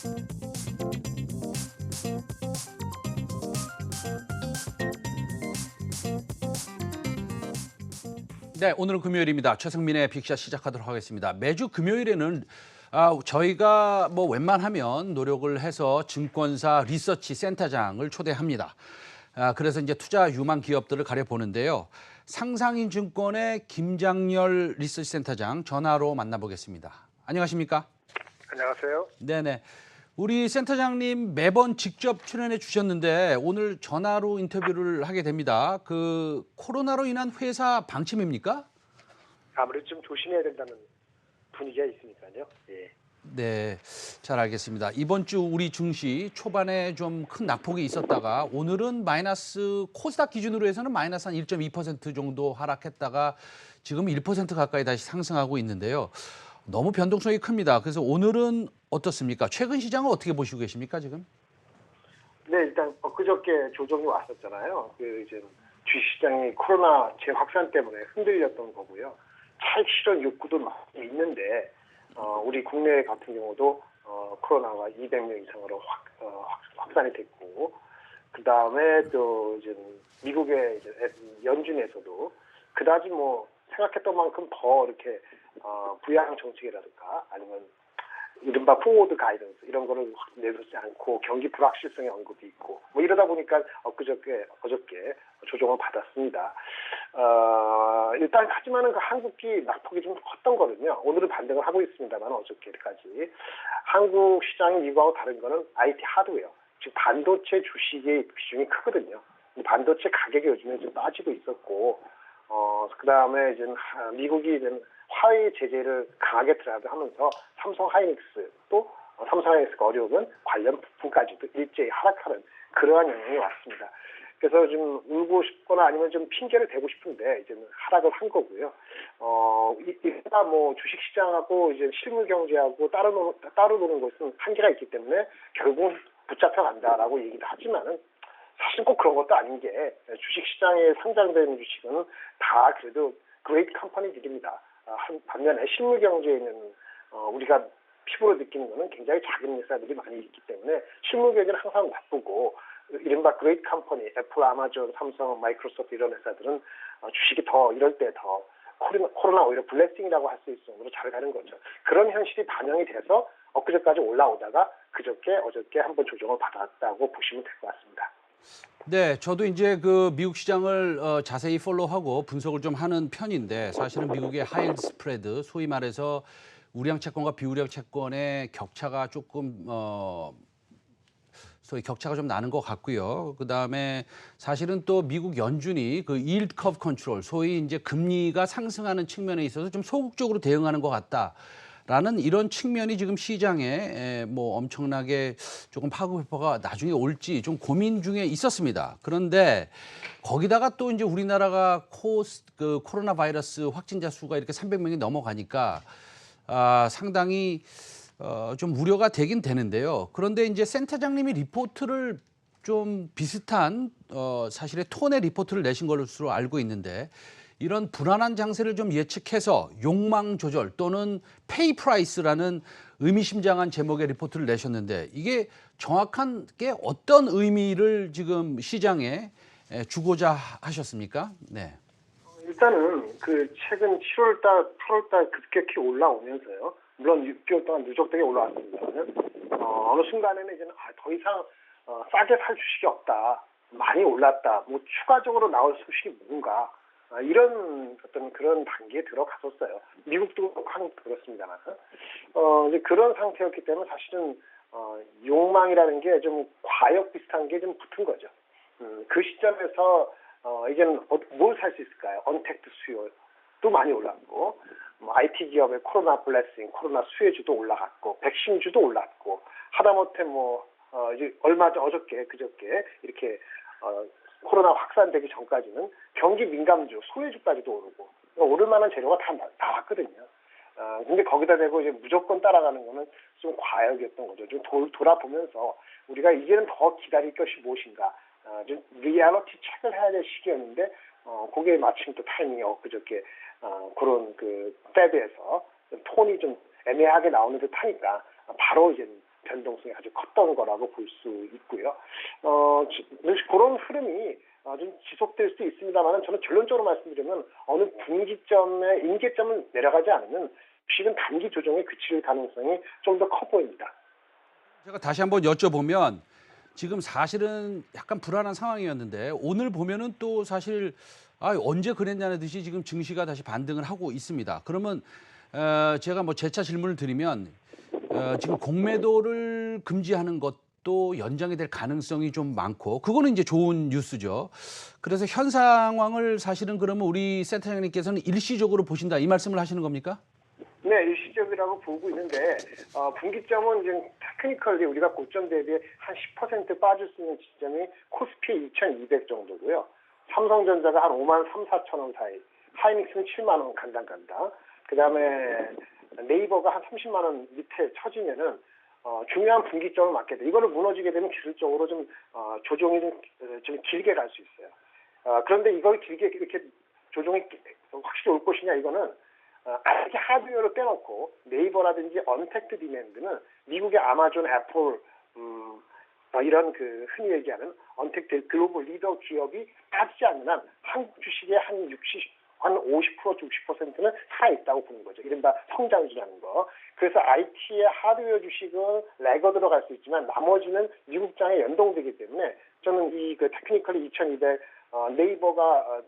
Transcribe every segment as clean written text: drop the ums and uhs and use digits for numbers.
네, 오늘은 금요일입니다. 최승민의 빅샷 시작하도록 하겠습니다. 매주 금요일에는 저희가 뭐 웬만하면 노력을 해서 증권사 리서치 센터장을 초대합니다. 그래서 이제 투자 유망 기업들을 가려보는데요. 상상인증권의 김장렬 리서치 센터장 전화로 만나보겠습니다. 안녕하십니까? 안녕하세요. 네네. 우리 센터장님 매번 직접 출연해 주셨는데 오늘 전화로 인터뷰를 하게 됩니다. 그 코로나로 인한 회사 방침입니까? 아무래도 좀 조심해야 된다는 분위기가 있으니까요. 예. 네, 잘 알겠습니다. 이번 주 우리 증시 초반에 좀 큰 낙폭이 있었다가 오늘은 마이너스 코스닥 기준으로 해서는 마이너스 한 1.2% 정도 하락했다가 지금 1% 가까이 다시 상승하고 있는데요. 너무 변동성이 큽니다. 그래서 오늘은 어떻습니까? 최근 시장을 어떻게 보시고 계십니까, 지금? 네, 일단 엊그저께 조정이 왔었잖아요. 이제 주식시장이 코로나 재확산 때문에 흔들렸던 거고요. 차익 실현 욕구도 많이 있는데 우리 국내 같은 경우도 코로나가 200명 이상으로 확산이 됐고, 그 다음에 또 이제 미국의 이제 연준에서도 그다지 뭐 생각했던 만큼 더 이렇게 부양 정책이라든가 아니면 이른바 포워드 가이던스 이런 거를 확 내놓지 않고 경기 불확실성의 언급이 있고 뭐 이러다 보니까 어저께 조정을 받았습니다. 일단 하지만은 그 한국이 낙폭이 좀 컸던 거는요. 오늘은 반등을 하고 있습니다만 어저께까지 한국 시장이 미국하고 다른 거는 IT 하드웨어, 즉 반도체 주식의 비중이 크거든요. 반도체 가격이 요즘에 좀 빠지고 있었고, 그 다음에 이제 미국이 이제 화웨이 제재를 강하게 드라이브하면서 삼성 하이닉스 또 삼성 하이닉스가 어려우면 관련 부품까지도 일제히 하락하는 그러한 영향이 왔습니다. 그래서 좀 울고 싶거나 아니면 좀 핑계를 대고 싶은데 이제는 하락을 한 거고요. 이따 뭐 주식 시장하고 이제 실물 경제하고 따로 노는 것은 한계가 있기 때문에 결국은 붙잡혀 간다라고 얘기도 하지만은 사실 꼭 그런 것도 아닌 게 주식 시장에 상장되는 주식은 다 그래도 그레이트 컴퍼니들입니다. 반면에 실물 경제에 있는 우리가 피부로 느끼는 것은 굉장히 작은 회사들이 많이 있기 때문에 실물 경제는 항상 나쁘고 이른바 그레이트 컴퍼니, 애플, 아마존, 삼성, 마이크로소프트 이런 회사들은 주식이 더 이럴 때 더 코로나 오히려 블레싱이라고 할 수 있을 정도로 잘 가는 거죠. 그런 현실이 반영이 돼서 엊그제까지 올라오다가 어저께 한번 조정을 받았다고 보시면 될 것 같습니다. 네, 저도 이제 그 미국 시장을 자세히 팔로우하고 분석을 좀 하는 편인데 사실은 미국의 하이힐드 스프레드, 소위 말해서 우량 채권과 비우량 채권의 격차가 조금 소위 격차가 좀 나는 것 같고요. 그 다음에 사실은 또 미국 연준이 그 yield curve control, 소위 이제 금리가 상승하는 측면에 있어서 좀 소극적으로 대응하는 것 같다라는 이런 측면이 지금 시장에 뭐 엄청나게 조금 파급효과가 나중에 올지 좀 고민 중에 있었습니다. 그런데 거기다가 또 이제 우리나라가 코로나 바이러스 확진자 수가 이렇게 300명이 넘어가니까 상당히 좀 우려가 되긴 되는데요. 그런데 이제 센터장님이 리포트를 좀 비슷한 사실의 톤의 리포트를 내신 것으로 알고 있는데 이런 불안한 장세를 좀 예측해서 욕망 조절 또는 페이 프라이스라는 의미심장한 제목의 리포트를 내셨는데 이게 정확한 게 어떤 의미를 지금 시장에 주고자 하셨습니까? 네. 일단은 그 최근 7월달, 8월달 급격히 올라오면서요. 물론 6개월 동안 누적되게 올라왔습니다만 어느 순간에는 이제는 더 이상 싸게 살 주식이 없다, 많이 올랐다, 뭐 추가적으로 나올 소식이 뭔가 이런 어떤 그런 단계에 들어갔었어요. 미국도 한국도 그렇습니다만 이제 그런 상태였기 때문에 사실은 욕망이라는 게 좀 과역 비슷한 게 좀 붙은 거죠. 그 시점에서 이제는 뭘 살 수 있을까요? 언택트 수요도 많이 올랐고, IT 기업의 코로나 블레싱, 코로나 수혜주도 올라갔고, 백신주도 올랐고, 하다못해 이제 그저께 이렇게 코로나 확산되기 전까지는 경기 민감주, 소외주까지도 오르고, 오를 만한 재료가 다 나왔거든요. 근데 거기다 대고 이제 무조건 따라가는 거는 좀 과역이었던 거죠. 좀 돌아보면서 우리가 이제는 더 기다릴 것이 무엇인가, 좀 리얼리티 체크를 해야 될 시기였는데, 그게 마침 또 타이밍이 엊그저께 그런 그 페드에서 톤이 좀 애매하게 나오는 듯 하니까 바로 이제 변동성이 아주 컸던 거라고 볼 수 있고요. 그런 흐름이 좀 지속될 수 있습니다만 저는 결론적으로 말씀드리면 어느 분기점에 임계점을 내려가지 않으면 주식은 단기 조정에 그칠 가능성이 좀 더 커 보입니다. 제가 다시 한번 여쭤보면 지금 사실은 약간 불안한 상황이었는데 오늘 보면은 또 사실 언제 그랬냐는 듯이 지금 증시가 다시 반등을 하고 있습니다. 그러면 제가 뭐 재차 질문을 드리면 지금 공매도를 금지하는 것도 연장이 될 가능성이 좀 많고 그거는 이제 좋은 뉴스죠. 그래서 현 상황을 사실은 그러면 우리 센터장님께서는 일시적으로 보신다 이 말씀을 하시는 겁니까? 네, 일시적이라고 보고 있는데 분기점은 이제 테크니컬리 우리가 고점 대비해 한 10% 빠질 수 있는 지점이 코스피 2,200 정도고요. 삼성전자가 한 5만 3, 4천 원 사이, 하이닉스는 7만 원 간당. 그다음에 네이버가 한 30만 원 밑에 쳐지면은 중요한 분기점을 맞게 돼. 이거를 무너지게 되면 기술적으로 좀 조정이 좀 길게 갈 수 있어요. 그런데 이걸 길게 이렇게 조정이 확실히 올 것이냐 이거는 IT 하드웨어를 빼놓고 네이버라든지 언택트 디맨드는 미국의 아마존, 애플 이런 그 흔히 얘기하는 언택트 글로벌 리더 기업이 빠지지 않는 한 한국 주식의 한 50% 60%는 살아있다고 보는 거죠. 이른바 성장주라는 거. 그래서 IT의 하드웨어 주식은 레거드로 갈 수 있지만 나머지는 미국장에 연동되기 때문에 저는 이 그 테크니컬리 2200 네이버가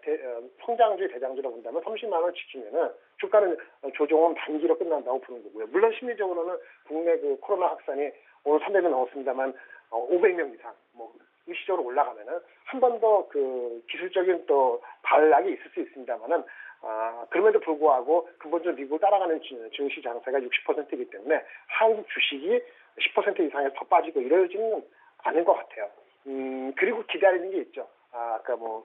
성장주의 대장주라고 본다면 30만 원 지키면은 주가는 조정은 단기로 끝난다고 보는 거고요. 물론 심리적으로는 국내 그 코로나 확산이 오늘 300명 넘었습니다만 500명 이상 뭐 일시적으로 올라가면은 한 번 더 그 기술적인 또 반락이 있을 수 있습니다만은 그럼에도 불구하고 근본적으로 미국을 따라가는 증시 장세가 60%이기 때문에 한국 주식이 10% 이상에서 더 빠지고 이러지는 않은 것 같아요. 그리고 기다리는 게 있죠. 아까 뭐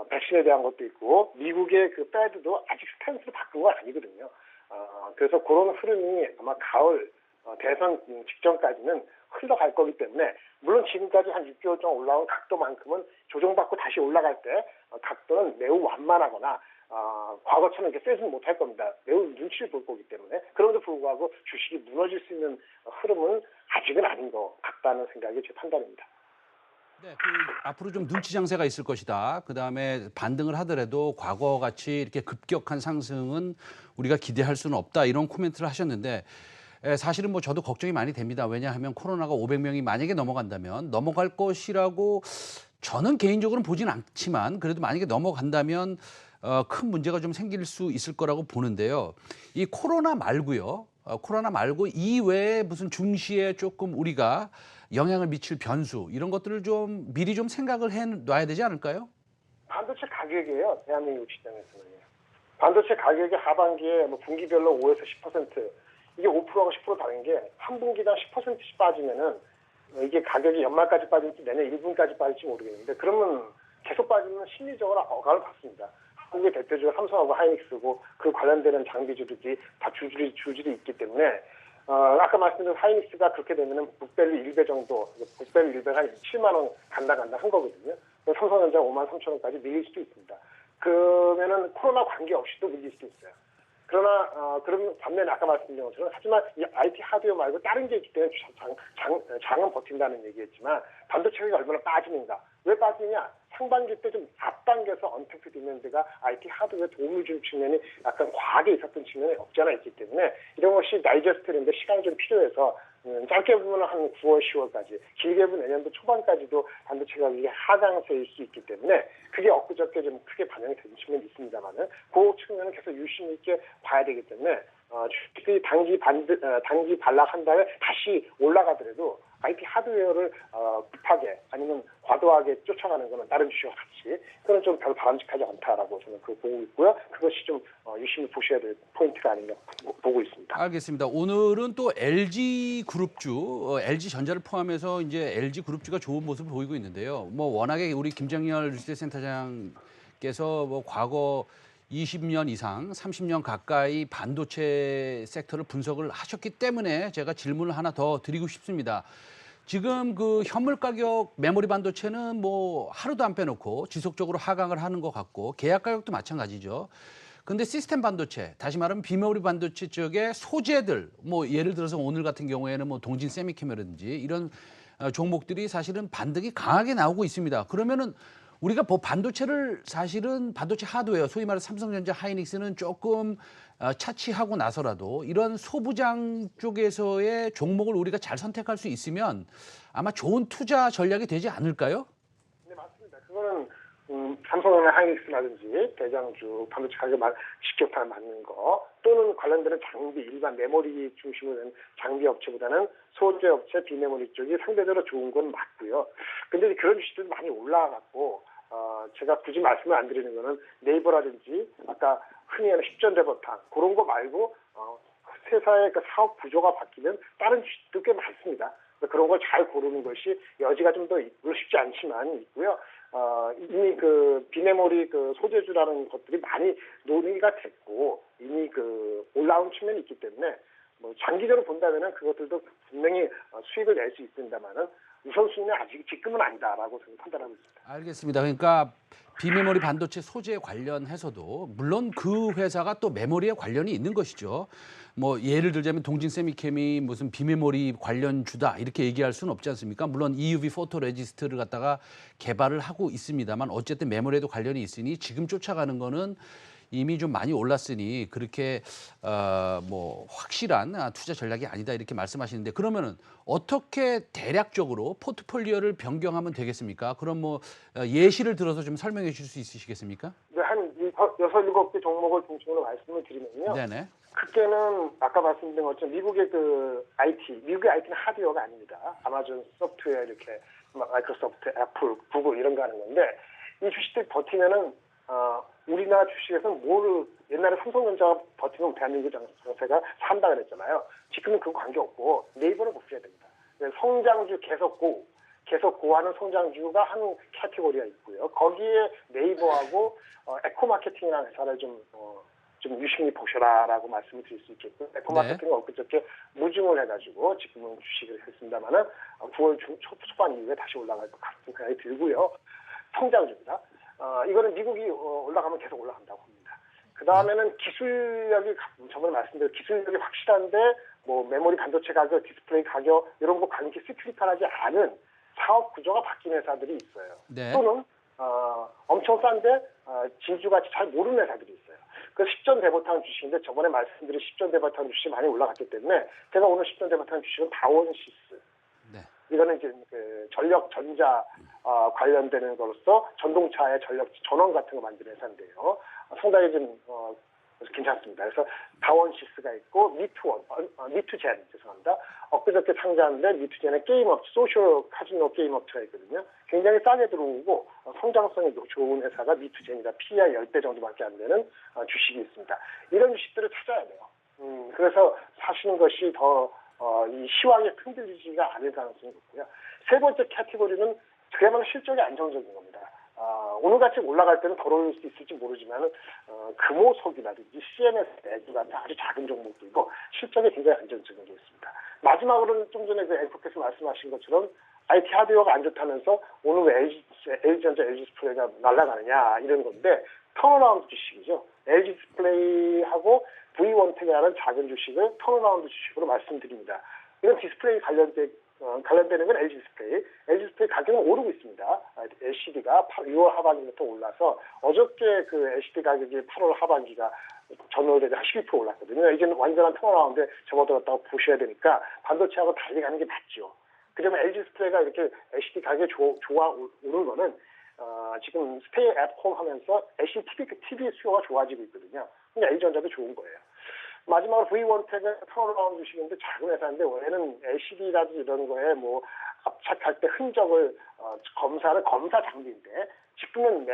백신에 대한 것도 있고 미국의 그 패드도 아직 스탠스를 바꾼 건 아니거든요. 그래서 그런 흐름이 아마 가을 대선 직전까지는 흘러갈 거기 때문에 물론 지금까지 한 6개월 동안 올라온 각도만큼은 조정받고 다시 올라갈 때 각도는 매우 완만하거나 과거처럼 이렇게 세지는 못할 겁니다. 매우 눈치를 볼 거기 때문에 그럼에도 불구하고 주식이 무너질 수 있는 흐름은 아직은 아닌 것 같다는 생각이 제 판단입니다. 네, 앞으로 좀 눈치 장세가 있을 것이다. 그다음에 반등을 하더라도 과거 같이 이렇게 급격한 상승은 우리가 기대할 수는 없다. 이런 코멘트를 하셨는데 사실은 뭐 저도 걱정이 많이 됩니다. 왜냐하면 코로나가 500명이 만약에 넘어간다면 넘어갈 것이라고 저는 개인적으로는 보진 않지만 그래도 만약에 넘어간다면 큰 문제가 좀 생길 수 있을 거라고 보는데요. 이 코로나 말고요. 코로나 말고 이외에 무슨 증시에 조금 우리가 영향을 미칠 변수 이런 것들을 좀 미리 좀 생각을 해놔야 되지 않을까요? 반도체 가격이에요. 대한민국 시장에서는요. 반도체 가격이 하반기에 뭐 분기별로 5에서 10% 이게 5%하고 10% 다른 게 한 분기당 10%씩 빠지면은 이게 가격이 연말까지 빠질지 내년 1분까지 빠질지 모르겠는데 그러면 계속 빠지면 심리적으로 억압을 받습니다. 한국의 대표주가 삼성하고 하이닉스고 그 관련되는 장비주들이 다 주주들이 있기 때문에 아까 말씀드린 하이닉스가 그렇게 되면은 북밸류 1배 정도, 북밸류 1배가 한 7만 원 간당 한 거거든요. 삼성전자 5만 3천 원까지 밀릴 수도 있습니다. 그러면은 코로나 관계없이도 밀릴 수도 있어요. 그러나 그러면 반면에 아까 말씀드린 것처럼 하지만 이 IT 하드웨어 말고 다른 게 있기 때문에 장은 버틴다는 얘기했지만 반도체가 얼마나 빠지는가? 왜 빠지냐? 상반기 때 좀 앞당겨서 언택트 디맨드가 IT 하드웨어 도움을 준 측면이 약간 과하게 있었던 측면이 없지 않아 있기 때문에 이런 것이 다이저스트인데 시간이 좀 필요해서 짧게 보면 한 9월, 10월까지 길게 보면 내년도 초반까지도 반도체 가격이 하강세일 수 있기 때문에 그게 엊그저께 좀 크게 반영이 된 측면이 있습니다만은 그 측면은 계속 유심 있게 봐야 되기 때문에 주식이 단기 반락한 다음에 다시 올라가더라도 IT 하드웨어를 급하게 아니면 과도하게 쫓아가는 거는 다른 주식과 같이 그건 좀 별 바람직하지 않다라고 저는 그거 보고 있고요. 그것이 좀 유심히 보셔야 될 포인트가 아닌가 보고 있습니다. 알겠습니다. 오늘은 또 LG 그룹주, LG 전자를 포함해서 이제 LG 그룹주가 좋은 모습을 보이고 있는데요. 뭐 워낙에 우리 김정열 뉴스센터장께서 뭐 과거 20년 이상, 30년 가까이 반도체 섹터를 분석을 하셨기 때문에 제가 질문을 하나 더 드리고 싶습니다. 지금 그 현물 가격 메모리 반도체는 뭐 하루도 안 빼놓고 지속적으로 하강을 하는 것 같고 계약 가격도 마찬가지죠. 근데 시스템 반도체, 다시 말하면 비메모리 반도체 쪽의 소재들, 뭐 예를 들어서 오늘 같은 경우에는 뭐 동진 세미캠이라든지 이런 종목들이 사실은 반등이 강하게 나오고 있습니다. 그러면은 우리가 뭐 반도체를 사실은 반도체 하드웨어, 소위 말해 삼성전자, 하이닉스는 조금 차치하고 나서라도 이런 소부장 쪽에서의 종목을 우리가 잘 선택할 수 있으면 아마 좋은 투자 전략이 되지 않을까요? 네, 맞습니다. 그거는 삼성이나 하이닉스라든지 대장주 반도체 가격 직격탄 맞는 거 또는 관련되는 장비 일반 메모리 중심으로 된 장비 업체보다는 소재 업체 비메모리 쪽이 상대적으로 좋은 건 맞고요. 근데 그런 주식들이 많이 올라갔고 제가 굳이 말씀을 안 드리는 거는 네이버라든지 아까 흔히 하는 십전대버탕 그런 거 말고 회사의 그 사업 구조가 바뀌면 다른 주식도 꽤 많습니다. 그런 걸 잘 고르는 것이 여지가 좀 더 물론 쉽지 않지만 있고요. 이미 그 비메모리 그 소재주라는 것들이 많이 논의가 됐고 이미 그 올라온 측면이 있기 때문에 뭐 장기적으로 본다면은 그것들도 분명히 수익을 낼 수 있습니다만은 우선순위는 아직 지금은 아니다라고 저는 판단하고 있습니다. 알겠습니다. 그러니까 비메모리 반도체 소재 관련해서도 물론 그 회사가 또 메모리에 관련이 있는 것이죠. 뭐 예를 들자면 동진 세미캠이 무슨 비메모리 관련주다 이렇게 얘기할 수는 없지 않습니까? 물론 EUV 포토 레지스트를 갖다가 개발을 하고 있습니다만 어쨌든 메모리에도 관련이 있으니 지금 쫓아가는 거는 이미 좀 많이 올랐으니 그렇게 뭐 확실한 투자 전략이 아니다 이렇게 말씀하시는데 그러면은 어떻게 대략적으로 포트폴리오를 변경하면 되겠습니까? 그럼 뭐 예시를 들어서 좀 설명해 주실 수 있으시겠습니까? 네, 한 6-7개 종목을 중심으로 말씀을 드리면요. 네네. 크게는 아까 말씀드린 것처럼 미국의 그 IT, 미국의 IT는 하드웨어가 아닙니다. 아마존 소프트웨어 이렇게 마이크로소프트, 애플, 구글 이런 거 하는 건데 이 주식들이 버티면은 우리나라 주식에서는 옛날에 삼성전자가 버티면 대한민국 장세가 산다 그랬잖아요. 지금은 그거 관계없고 네이버를 보셔야 됩니다. 성장주 계속 고하는 성장주가 한 카테고리가 있고요. 거기에 네이버하고 에코마케팅이라는 회사를 좀 유심히 보셔라라고 말씀을 드릴 수 있겠고요. 에코마케팅은 엊그저께 무증을 해가지고 지금은 주식을 했습니다만은 9월 초반 이후에 다시 올라갈 것 같은 생각이 들고요. 성장주입니다. 이거는 미국이 올라가면 계속 올라간다고 봅니다. 그 다음에는 기술력이 저번에 말씀드린 기술력이 확실한데 뭐 메모리 반도체 가격, 디스플레이 가격 이런 거 관계 시크릿하지 않은 사업 구조가 바뀐 회사들이 있어요. 네. 또는 엄청 싼데 진주같이 잘 모르는 회사들이 있어요. 그 10전 대버탕 주식인데 저번에 말씀드린 10전 대버탕 주식이 많이 올라갔기 때문에 제가 오늘 10전 대버탕 주식은 다원시스. 네. 이거는 이제 그 전력 전자 관련되는 것으로서 전동차의 전력 전원 같은 거 만드는 회사인데요. 상당히 좀 괜찮습니다. 그래서 다원시스가 있고 미투젠 죄송합니다. 엊그저께 상장한데 미투젠의 게임 업체 소셜 카지노 게임 업체가 있거든요. 굉장히 싸게 들어오고 성장성이 좋은 회사가 미투젠이다. PER 10배 정도밖에 안 되는 주식이 있습니다. 이런 주식들을 찾아야 돼요. 그래서 사시는 것이 더 이 시황에 흔들리지가 않을 가능성이 높고요. 세 번째 카테고리는 그야말로 실적이 안정적인 겁니다. 오늘같이 올라갈 때는 덜 오를 수 있을지 모르지만 금호석이라든지 CMS 에듀 같은 아주 작은 종목들이고 실적이 굉장히 안정적인 게 있습니다. 마지막으로는 좀 전에 그 앵커께서 말씀하신 것처럼 IT 하드웨어가 안 좋다면서 오늘 왜 LG전자, LG디스플레이가 날아가느냐 이런 건데 턴어라운드 주식이죠. LG디스플레이하고 V원텍이라는 작은 주식을 턴어라운드 주식으로 말씀드립니다. 이런 디스플레이 관련되는 건 LG디스플레이. LG디스플레이 가격은 오르고 있습니다. LCD가 6월 하반기부터 올라서 어저께 그 LCD 가격이 8월 하반기가 전월 대비 한 12% 올랐거든요. 이제는 완전한 턴어라운드에 접어들었다고 보셔야 되니까 반도체하고 달리 가는 게 맞죠. 그러면 LG디스플레이가 이렇게 LCD 가격이 좋아 오른 거는 지금 스테이 앳홈 하면서 LCD TV 수요가 좋아지고 있거든요. 그러니까 LG전자도 좋은 거예요. 마지막으로 V원텍은 턴어라운드 주식인데 작은 회사인데 원래는 LCD라든지 이런 거에 뭐 압착할 때 흔적을 검사하는 검사 장비인데 지금은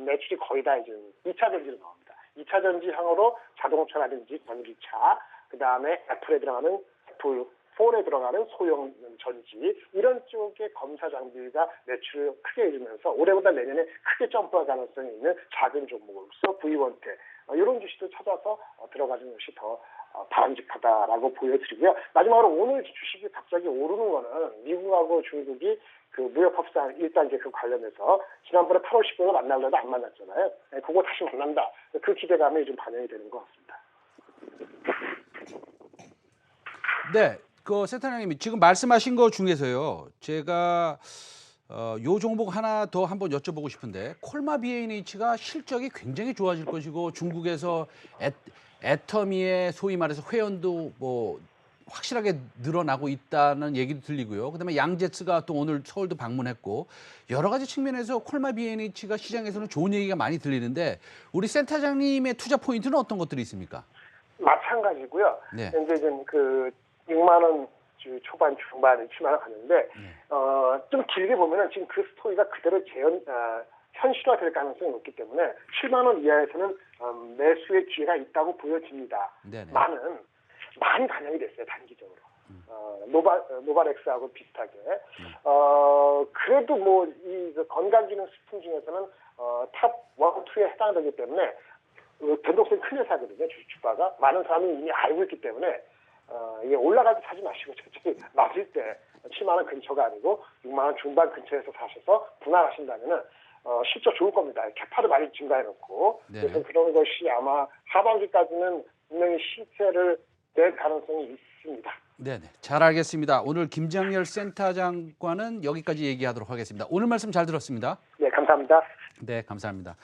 매출이 거의 다 이제 2차 전지로 나옵니다. 2차 전지 향으로 자동차라든지 전기차, 그 다음에 애플에 들어가는 애플 폰에 들어가는 소형 전지 이런 쪽의 검사 장비가 매출을 크게 이루면서 올해보다 내년에 크게 점프할 가능성이 있는 작은 종목으로서 V원텍 이런 주식들 찾아서 들어가는 것이 더 바람직하다라고 보여드리고요. 마지막으로 오늘 주식이 갑자기 오르는 거는 미국하고 중국이 그 무역 협상 1단계 그 관련해서 지난번에 8월 15일 만나려다 안 만났잖아요. 네, 그거 다시 만난다. 그 기대감이 좀 반영이 되는 것 같습니다. 네, 그 센터장님이 지금 말씀하신 것 중에서요, 제가 요 종목 하나 더 한번 여쭤보고 싶은데, 콜마 BNH가 실적이 굉장히 좋아질 것이고 중국에서 애터미의 소위 말해서 회원도 뭐 확실하게 늘어나고 있다는 얘기도 들리고요. 그다음에 양제츠가 또 오늘 서울도 방문했고 여러 가지 측면에서 콜마 BNH가 시장에서는 좋은 얘기가 많이 들리는데 우리 센터장님의 투자 포인트는 어떤 것들이 있습니까? 마찬가지고요. 네. 현재 지금 그 6만 원 초반 중반 7만 원 갔는데 좀 길게 보면은 지금 그 스토리가 그대로 현실화될 가능성이 높기 때문에 7만 원 이하에서는 매수의 기회가 있다고 보여집니다. 네네. 많이 반영이 됐어요, 단기적으로. 노바렉스하고 비슷하게. 그래도 뭐 이 건강기능 식품 중에서는 탑 1, 2에 해당되기 때문에 변동성이 큰 회사거든요, 주가가. 많은 사람이 이미 알고 있기 때문에 이게 올라갈 때 사지 마시고 저쪽이 맞을 때 7만 원 근처가 아니고 6만 원 중반 근처에서 사셔서 분할하신다면은 실적 좋을 겁니다. 캐파도 많이 증가해놓고. 네네. 그래서 그런 것이 아마 하반기까지는 분명히 실체를 낼 가능성이 있습니다. 네네. 잘 알겠습니다. 오늘 김장렬 센터장과는 여기까지 얘기하도록 하겠습니다. 오늘 말씀 잘 들었습니다. 네, 감사합니다. 네, 감사합니다.